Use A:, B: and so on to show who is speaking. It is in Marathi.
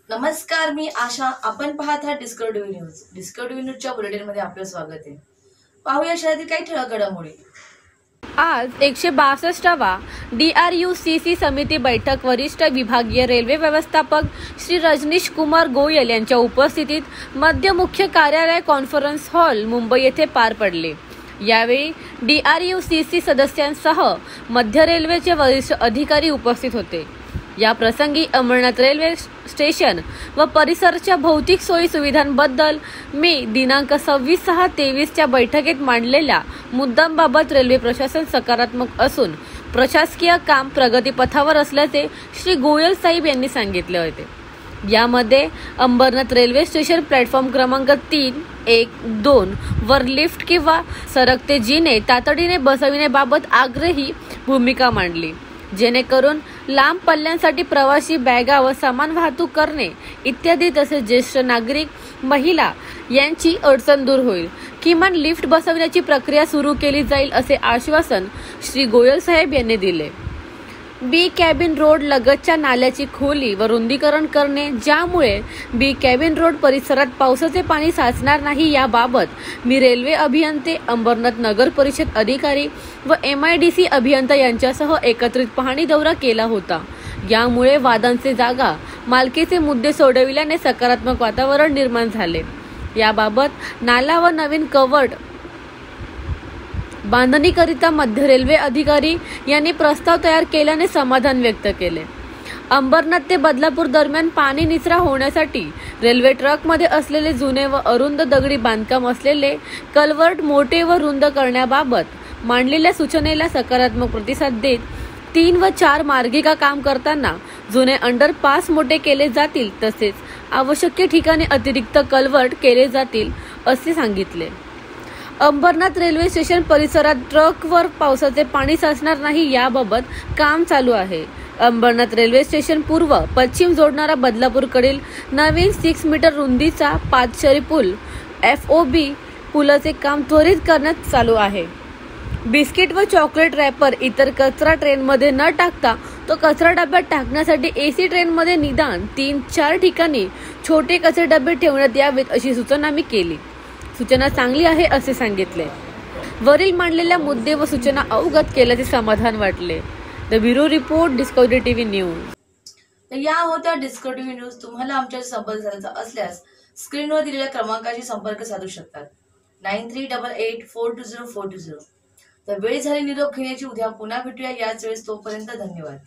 A: नमस्कार, मी आशा. आपण पाहत आहात डिस्कव्हरी न्यूज. डिस्कव्हरी न्यूजच्या बुलेटिनमध्ये आपलं स्वागत आहे. पाहूया शहरातील काही ठळक घडामोडी.
B: आज 162वा DRUCC समिती बैठक वरिष्ठ विभागीय रेल्वे व्यवस्थापक श्री रजनीश कुमार गोयल यांच्या उपस्थितीत मध्य मुख्य कार्यालय कॉन्फरन्स हॉल मुंबई येथे पार पडले. यावेळी DRUCC सदस्यांसह मध्य रेल्वेचे वरिष्ठ अधिकारी उपस्थित होते. या प्रसंगी अंबरनाथ रेल्वे स्टेशन व परिसराच्या भौतिक सोयी सुविधांबद्दल मे दिनांक 26/6/23 च्या बैठकीत मांडलेल्या मुद्द्यांबाबत रेल्वे प्रशासन सकारात्मक असून प्रशासकीय काम प्रगतीपथावर असल्याचे श्री गोयल साहेब यांनी सांगितले होते. यामध्ये अंबरनाथ रेल्वे स्टेशन प्लॅटफॉर्म क्रमांक 3, 1, 2 वर लिफ्ट किंवा सरकते जिने तातडीने बसविण्याबाबत आग्रही भूमिका मांडली, जेणेकरून लांब पल्ल्यांसाठी प्रवासी बॅगा व सामान वाहतूक करणे इत्यादी तसेच ज्येष्ठ नागरिक, महिला यांची अडचण दूर होईल. किमान लिफ्ट बसवण्याची प्रक्रिया सुरू केली जाईल असे आश्वासन श्री गोयल साहेब यांनी दिले. बी कॅबिन रोड लगतच्या नाल्याची खोली व रुंदीकरण करणे, ज्यामुळे बी कॅबिन रोड परिसरात पावसाचे पाणी साचणार नाही, याबाबत मी रेल्वे अभियंते, अंबरनाथ नगर परिषद अधिकारी व MIDC अभियंता यांच्यासह एकत्रित पाहणी दौरा केला होता. यामुळे वादांचे जागा मालकीचे मुद्दे सोडविल्याने सकारात्मक वातावरण निर्माण झाले. याबाबत नाला व नवीन कवर्ड बांधणीकरिता मध्य रेल्वे अधिकारी यांनी प्रस्ताव तयार केल्याने समाधान व्यक्त केले. अंबरनाथ ते बदलापूर दरम्यान पाणी निचरा होण्यासाठी रेल्वे ट्रकमध्ये असलेले जुने व अरुंद दगडी बांधकाम असलेले कल्वर्ट मोठे व रुंद करण्याबाबत मांडलेल्या सूचनेला सकारात्मक प्रतिसाद देत 3 व 4 मार्गिका काम करताना जुने अंडरपास मोठे केले जातील, तसेच आवश्यक ठिकाणी अतिरिक्त कल्वर्ट केले जातील असे सांगितले. अंबरनाथ रेल्वे स्टेशन परिसरात ट्रकवर पावसाचे पाणी साचणार नाही, याबाबत काम चालू आहे. अंबरनाथ रेल्वे स्टेशन पूर्व पश्चिम जोडणारा बदलापूरकडील नवीन 6 मीटर रुंदीचा पादचारी पूल FOB पुलाचे काम त्वरित करण्यात चालू आहे. बिस्किट व चॉकलेट रॅपर इतर कचरा ट्रेनमध्ये न टाकता तो कचरा डब्यात टाकण्यासाठी AC ट्रेनमध्ये निदान 3-4 ठिकाणी छोटे कचरा डबे ठेवण्यात यावेत अशी सूचना मी केली. सूचना चांगली आहे असे सांगितले. वरील मांडलेल्या मुद्दे व सूचना अवगत केल्याचे समाधान वाटले. The bureau report, discovery TV news.
A: तर या होत्या डिस्कव्हरी न्यूज. तुम्हाला आमच्याशी संपर्क साधायचा असल्यास स्क्रीनवर दिलेल्या क्रमांकाशी संपर्क साधू शकतात. 9388420420. तर वेळ झाली निरोप घेण्याची. उद्या पुन्हा भेटूया याच वेळेस. तोपर्यंत धन्यवाद.